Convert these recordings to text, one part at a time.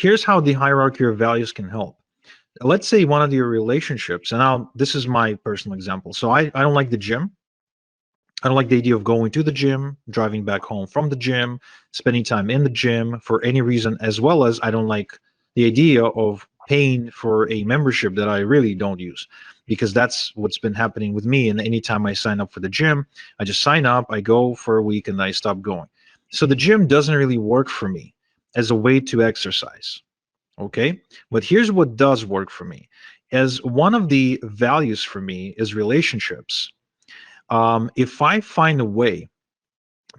here's how the hierarchy of values can help. Let's say one of your relationships, and this is my personal example. So I don't like the gym. I don't like the idea of going to the gym, driving back home from the gym, spending time in the gym for any reason, as well as I don't like the idea of paying for a membership that I really don't use, because that's what's been happening with me. And anytime I sign up for the gym, I just sign up, I go for a week, and I stop going. So the gym doesn't really work for me as a way to exercise. Okay, but here's what does work for me. As one of the values for me is relationships. If I find a way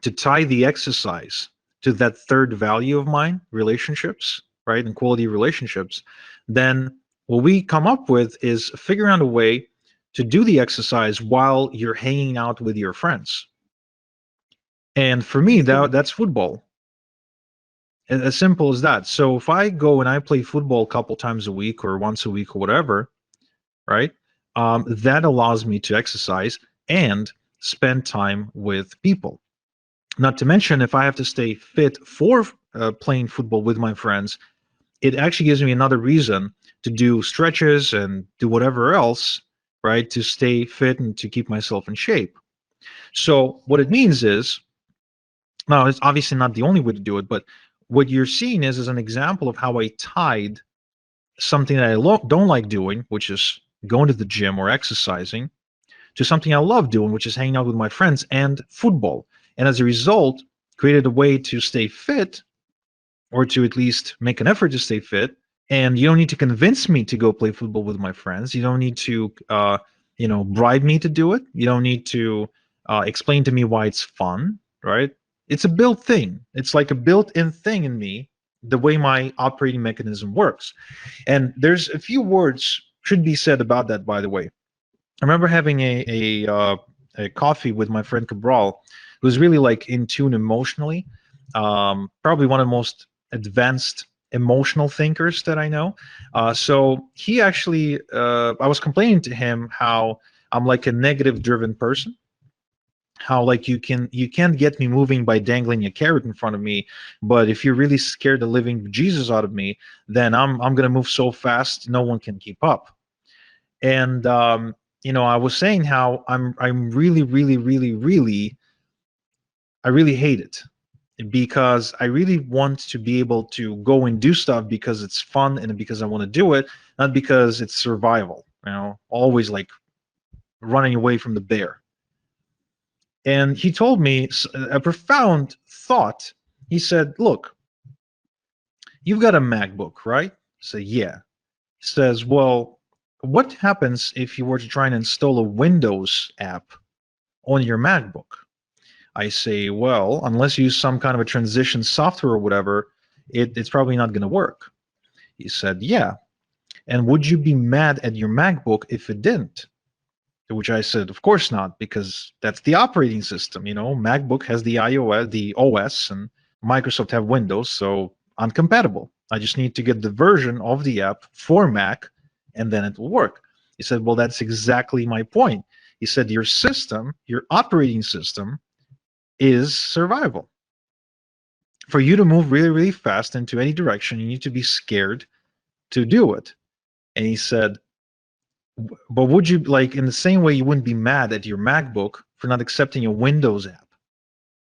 to tie the exercise to that third value of mine, relationships, right, and quality relationships, then what we come up with is figuring out a way to do the exercise while you're hanging out with your friends. And for me, that's football. As simple as that. So if I go and I play football a couple times a week or once a week or whatever, right? That allows me to exercise and spend time with people. Not to mention, if I have to stay fit for playing football with my friends, it actually gives me another reason to do stretches and do whatever else, right, to stay fit and to keep myself in shape. So what it means is, now it's obviously not the only way to do it, but what you're seeing is an example of how I tied something that I don't like doing, which is going to the gym or exercising, to something I love doing, which is hanging out with my friends and football. And as a result, created a way to stay fit, or to at least make an effort to stay fit. And you don't need to convince me to go play football with my friends. You don't need to, bribe me to do it. You don't need to explain to me why it's fun, right? It's a built thing. It's like a built-in thing in me, the way my operating mechanism works. And there's a few words should be said about that, by the way. I remember having a coffee with my friend Cabral, who's really like in tune emotionally. Probably one of the most advanced emotional thinkers that I know. So he actually, I was complaining to him how I'm like a negative driven person. How like you can't get me moving by dangling a carrot in front of me, but if you're really scared the living Jesus out of me, then I'm gonna move so fast no one can keep up. And I was saying how I'm really, really, really, really, I really hate it, because I really want to be able to go and do stuff because it's fun and because I want to do it, not because it's survival. Always like running away from the bear. And he told me a profound thought. He said, "Look, you've got a MacBook, right?" I said, "Yeah." He says, "Well, what happens if you were to try and install a Windows app on your MacBook?" I say, "Well, unless you use some kind of a transition software or whatever, it's probably not going to work." He said, "Yeah. And would you be mad at your MacBook if it didn't?" To which I said, "Of course not, because that's the operating system. MacBook has the iOS, the OS, and Microsoft have Windows, so uncompatible. I just need to get the version of the app for Mac, and then it will work." He said, "Well, that's exactly my point." He said, "Your system, your operating system, is survival. For you to move really, really fast into any direction, you need to be scared to do it." And he said, "But would you, like, in the same way you wouldn't be mad at your MacBook for not accepting a Windows app,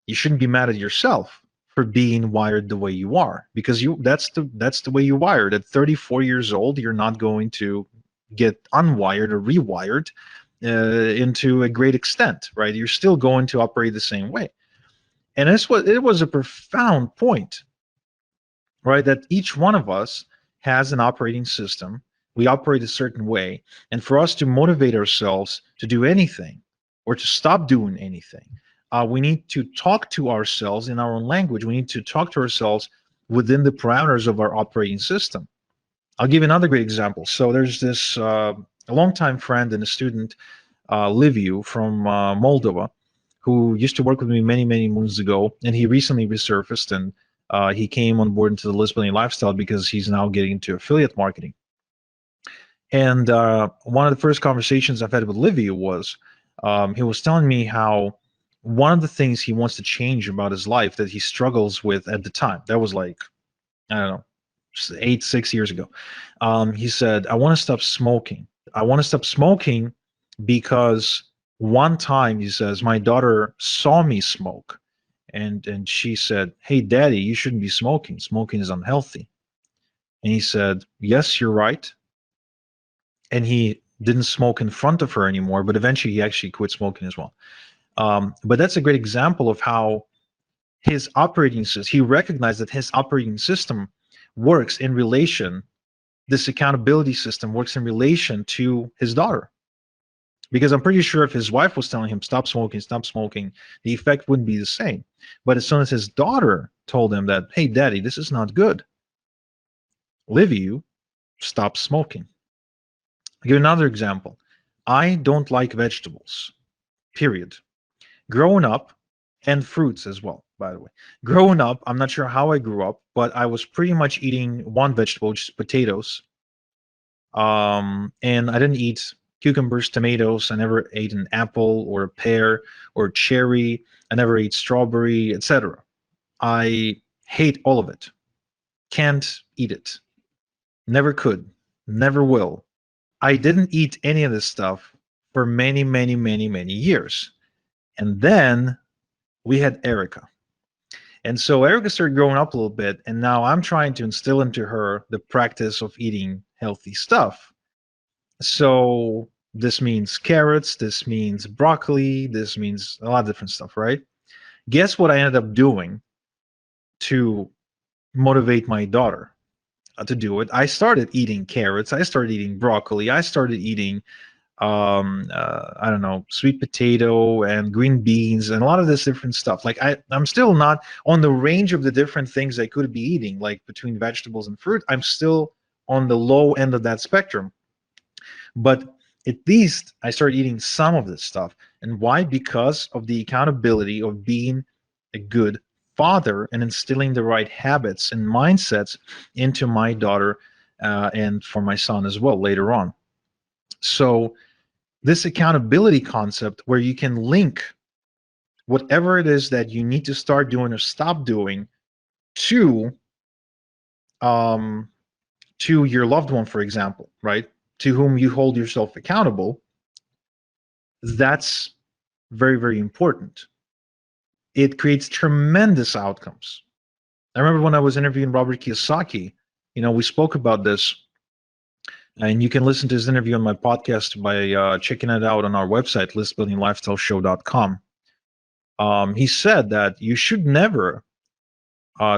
you shouldn't be mad at yourself for being wired the way you are, because that's the way you wired. At 34 years old, you're not going to get unwired or rewired into a great extent, right? You're still going to operate the same way." And it was a profound point, right? That each one of us has an operating system. We operate a certain way. And for us to motivate ourselves to do anything or to stop doing anything, we need to talk to ourselves in our own language. We need to talk to ourselves within the parameters of our operating system. I'll give you another great example. So there's this a longtime friend and a student, Liviu from Moldova, who used to work with me many, many moons ago, and he recently resurfaced, and he came on board into the Lisbon lifestyle because he's now getting into affiliate marketing. And one of the first conversations I've had with Liviu was he was telling me how one of the things he wants to change about his life that he struggles with at the time, that was like, I don't know, 6 years ago. He said, I want to stop smoking. I want to stop smoking because one time, he says, my daughter saw me smoke, and she said, hey, daddy, you shouldn't be smoking. Smoking is unhealthy. And he said, yes, you're right. And he didn't smoke in front of her anymore, but eventually he actually quit smoking as well. But that's a great example of how his operating system, he recognized that his operating system works in relation, this accountability system works in relation to his daughter. Because I'm pretty sure if his wife was telling him, stop smoking, the effect wouldn't be the same. But as soon as his daughter told him that, hey, daddy, this is not good, Liviu stopped smoking. I'll give you another example. I don't like vegetables, period. Growing up, and fruits as well, by the way. Growing up, I'm not sure how I grew up, but I was pretty much eating one vegetable, which is potatoes. And I didn't eat cucumbers, tomatoes. I never ate an apple or a pear or cherry. I never ate strawberry, etc. I hate all of it. Can't eat it. Never could. Never will. I didn't eat any of this stuff for many, many, many, many years. And then we had Erica. And so Erica started growing up a little bit, and now I'm trying to instill into her the practice of eating healthy stuff. So this means carrots, this means broccoli, this means a lot of different stuff, right? Guess what I ended up doing to motivate my daughter to do it? I started eating carrots, I started eating broccoli, I started eating I don't know, sweet potato and green beans and a lot of this different stuff. Like I'm still not on the range of the different things I could be eating, like between vegetables and fruit. I'm still on the low end of that spectrum. But at least I started eating some of this stuff. And why? Because of the accountability of being a good father and instilling the right habits and mindsets into my daughter and for my son as well later on. So this accountability concept where you can link whatever it is that you need to start doing or stop doing to to your loved one, for example, right? To whom you hold yourself accountable. That's very, very important. It creates tremendous outcomes. I remember when I was interviewing Robert Kiyosaki, we spoke about this, and you can listen to his interview on my podcast by checking it out on our website, listbuildinglifestyleshow.com. He said that you should never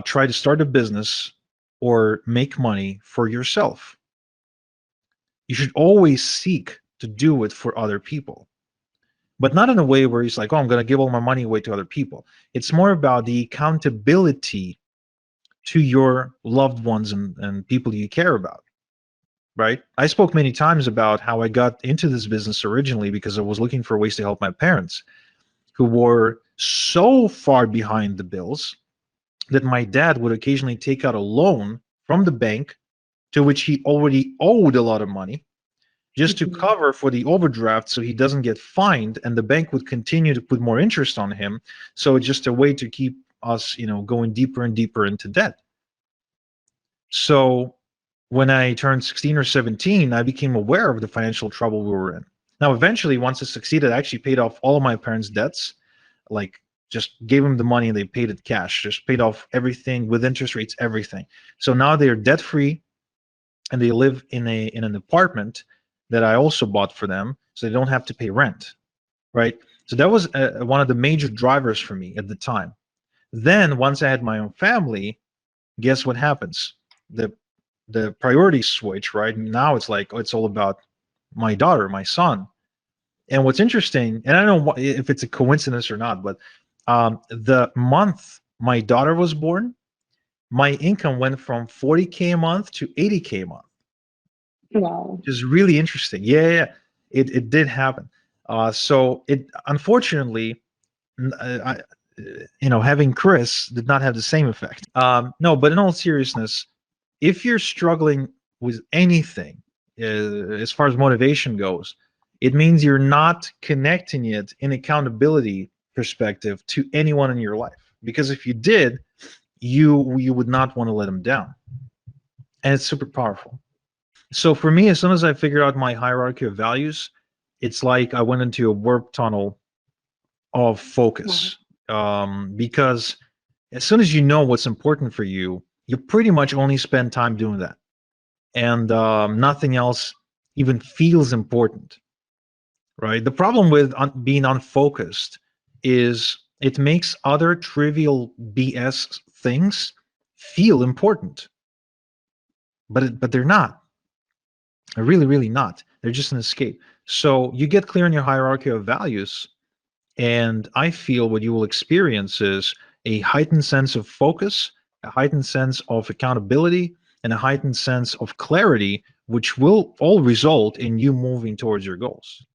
try to start a business or make money for yourself. You should always seek to do it for other people, but not in a way where he's like, oh, I'm going to give all my money away to other people. It's more about the accountability to your loved ones and people you care about, right? I spoke many times about how I got into this business originally because I was looking for ways to help my parents who were so far behind the bills that my dad would occasionally take out a loan from the bank to which he already owed a lot of money just to cover for the overdraft so he doesn't get fined, and the bank would continue to put more interest on him. So it's just a way to keep us, going deeper and deeper into debt. So when I turned 16 or 17, I became aware of the financial trouble we were in. Now, eventually, once I succeeded, I actually paid off all of my parents' debts, like just gave them the money and they paid it cash, just paid off everything with interest rates, everything. So now they are debt free and they live in an apartment that I also bought for them, so they don't have to pay rent, right? So that was one of the major drivers for me at the time. Then once I had my own family, guess what happens? The priorities switch, right? Now it's like, it's all about my daughter, my son. And what's interesting, and I don't know if it's a coincidence or not, but the month my daughter was born, my income went from 40K a month to 80K a month. Wow. Which is really interesting. Yeah. It did happen. So it unfortunately, having Chris did not have the same effect. No, but in all seriousness, if you're struggling with anything as far as motivation goes, it means you're not connecting it in accountability perspective to anyone in your life. Because if you did, you would not want to let them down. and it's super powerful. So for me, as soon as I figured out my hierarchy of values, it's like I went into a warp tunnel of Wow. focus. Because as soon as you know what's important for you, you pretty much only spend time doing that, and nothing else even feels important, right? The problem with being unfocused is it makes other trivial BS things feel important, but they're not. They're really, really not. They're just an escape. So you get clear on your hierarchy of values, and I feel what you will experience is a heightened sense of focus, a heightened sense of accountability, and a heightened sense of clarity, which will all result in you moving towards your goals.